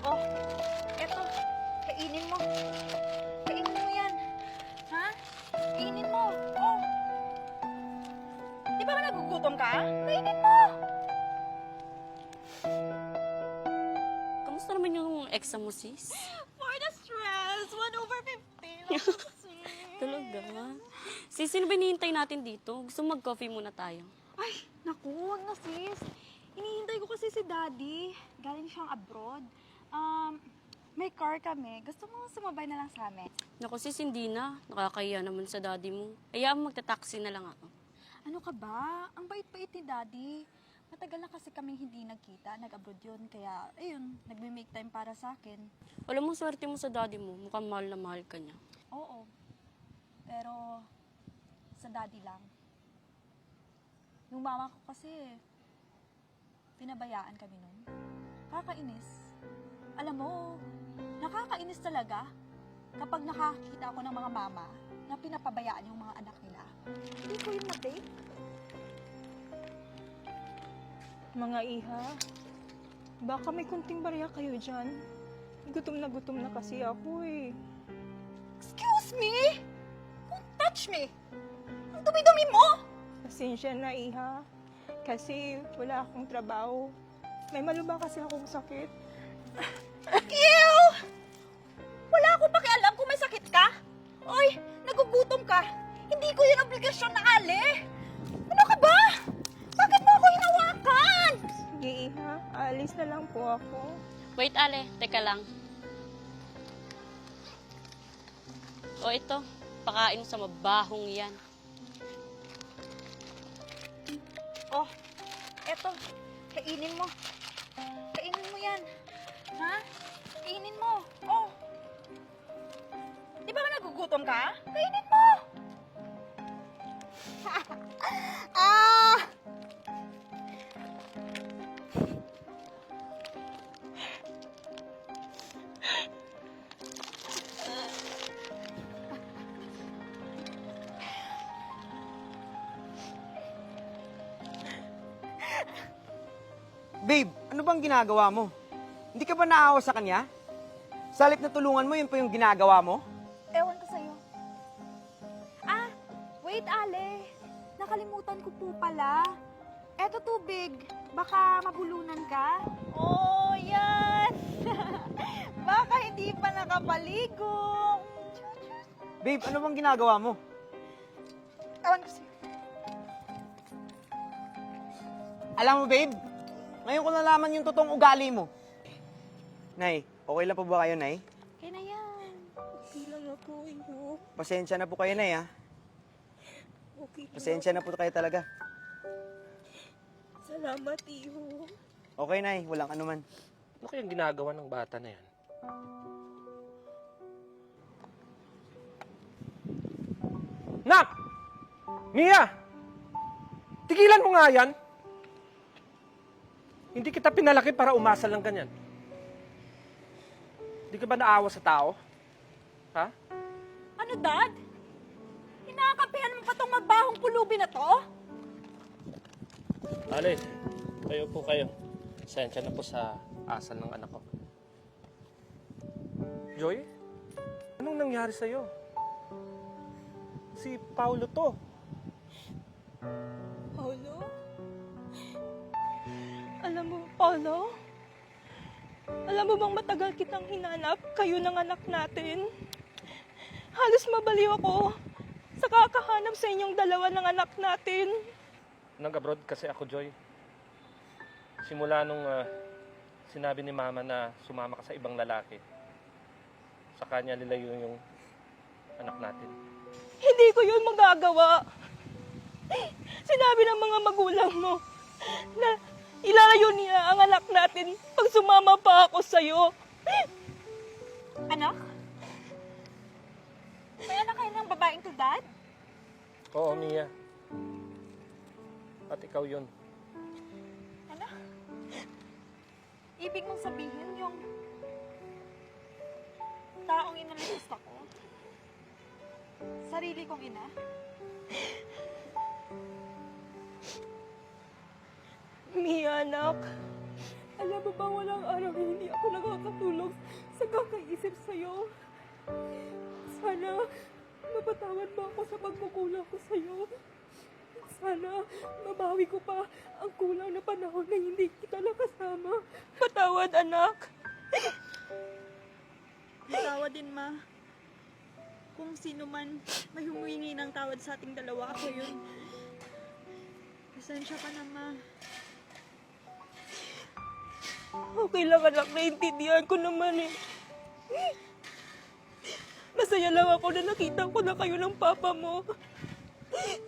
Oh, eto. Kainin mo. Kainin mo yan. Ha? Kainin mo. Oh. Di ba nagugutom ka? Kainin mo. Kamusta naman yung exam mo, sis? For the stress. 1/15. Talaga? Sis, sino ba hinihintay natin dito? Gusto mo mag-coffee muna tayo? Ay, naku, wag na sis. Hinihintay ko kasi si Daddy. Galing siyang abroad. May car kami. Gusto mo sumabay na lang sa amin? Naku, sis, hindi na. Nakakahiya naman sa daddy mo. Hayaan mo, magta-taxi na lang ako. Ano ka ba? Ang bait-bait ni Daddy. Matagal na kasi kaming hindi nagkita. Nag-abroad yun. Kaya, ayun, nagme-make time para sa akin. Alam mo, swerte mo sa daddy mo. Mukhang mahal na mahal ka niya. Oo. Pero, sa Daddy lang. Yung mama ko kasi, pinabayaan kami nun. Kakainis. Alam mo, nakakainis talaga kapag nakakita ako ng mga mama na pinapabayaan yung mga anak nila. Hindi ko yun na-take. Mga iha, baka may kunting barya kayo dyan. Gutom na kasi ako eh. Excuse me? Don't touch me! Ang dumi-dumi mo! Pasensya na iha, kasi wala akong trabaho. May malubha kasi akong sakit. Ew! Wala akong pakialam kung may sakit ka. Oy, nagugutom ka. Hindi ko yun obligasyon na ali. Ano ka ba? Bakit mo ako hinawakan? Sige iha, aalis na lang po ako. Wait, Ale. Teka lang. O ito, pakain mo sa mabahong yan. Oh, eto. Kainin mo. Kainin mo yan. Ha? Kainin mo. Oh. Di ba nagugutom ka? Kainin mo. Ah! Babe, ano bang ginagawa mo? Hindi ka ba naawa sa kanya? Sa halip na tulungan mo, yun pa yung ginagawa mo? Ewan ko sa'yo. Ah, wait, Ale. Nakalimutan ko po pala. Eto tubig. Baka mabulunan ka. Oh, yan. Baka hindi pa nakapaligo. Babe, ano bang ginagawa mo? Ewan ko sa'yo. Alam mo, babe, ngayon ko nalaman yung totoong ugali mo. Nay, okay lang po ba kayo, Nay? Okay na yan. Okay lang ako, iho. Pasensya na po kayo, Nay, ha? Okay lang. Pasensya na po kayo talaga. Salamat, iho. Okay, Nay, walang anuman. Ano kayang ginagawa ng bata na yan? Nak! Mia! Tigilan mo nga yan! Hindi kita pinalaki para umasa lang ganyan. Hindi ka ba naawa sa tao? Ha? Ano, Dad? Hinakapihan mo pa tong mabahong pulubi na to? Ale, kayo po kayo. Sensya na po sa asal ng anak ko. Joy? Anong nangyari sa'yo? Si Paulo to. Paulo? Alam mo, Paulo? Alam mo bang matagal kitang hinanap, kayo ng anak natin? Halos mabaliw ako sa kakahanap sa inyong dalawa ng anak natin. Nag-abroad kasi ako, Joy. Simula nung sinabi ni Mama na sumama ka sa ibang lalaki, sa kanya nilayo yung anak natin. Hindi ko yun magagawa. Sinabi ng mga magulang mo na ilalayo niya ang anak natin pag sumama pa ako sa'yo. Anak? May anak kayo ng babaeng to, Dad? Oo, Mia. At ikaw yun. Anak? Ibig mong sabihin yung taong inalista ko? Sarili kong ina? Mia, anak. Alam mo ba walang araw na hindi ako nakakatulog kakaisip sa'yo. Sana mapatawad mo ako sa pagkukulang ko sa'yo. Sana mabawi ko pa ang kulang na panahon na hindi kita nakasama. Patawad, anak. Tawad din, Ma. Kung sino man may humingi ng tawad sa ating dalawa, ako yun. Pasensya ka na, Ma. Okay lang, anak. Naintindihan ko naman eh. Masaya lang ako na nakita ko na kayo ng papa mo.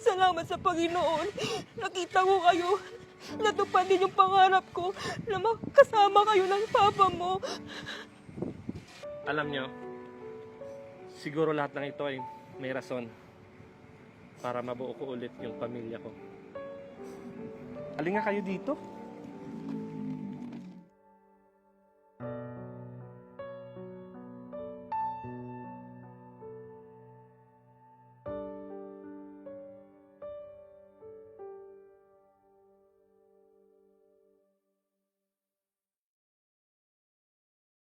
Salamat sa Panginoon. Nakita ko kayo. Natupad din yung pangarap ko na makasama kayo ng papa mo. Alam nyo, siguro lahat ng ito ay may rason para mabuo ko ulit yung pamilya ko. Halika kayo dito.